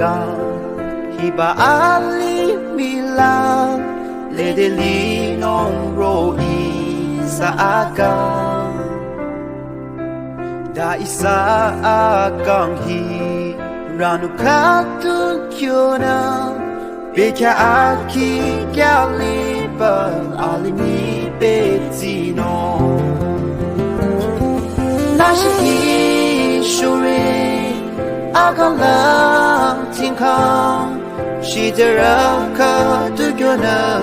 Akan hiba ali milang ledeli non roi sa akan da isa akan hi ranu katun kyona beka aki galiba alimi betino nashiki shuri akan lang tingkang shidera ka tugyona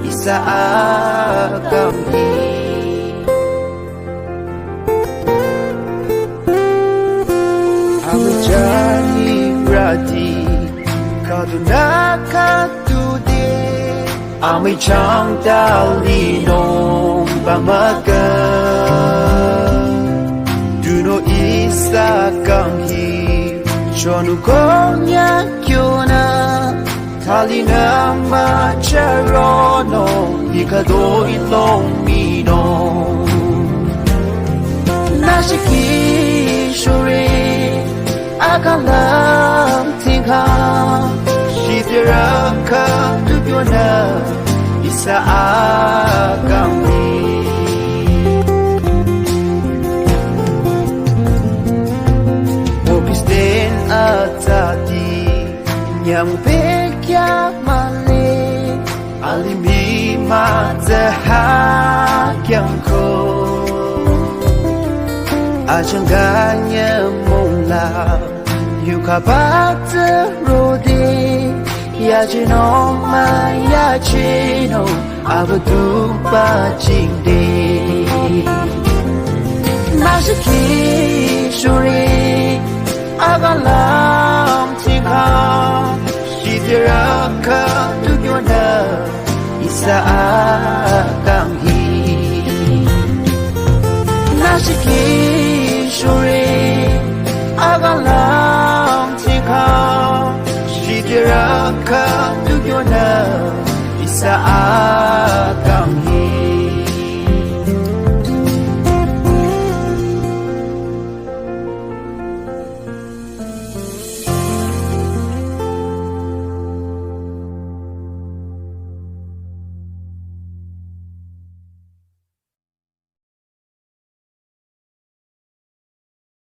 isa akan hi Amajani bradi kaduna katude Amay chang dali nong bamaga Duno isa kang hi Chonu konya kyona Tali na macharono Ikado ilong mino Nashiki shuri Akan lang tingkang Shidera ka tugyona Isa akan hi Mopis din atati Nyang pekya mali Alimi matzahakyang ko Ajang ganya mula Yuka bata rode Yajino ma yajino Abadu bajinde Nashiki shuri Agalam tingkang Shidera ka tugyona Isa akan hi Nashiki shuri Agalam tingkang Shidera ka tugyona Isa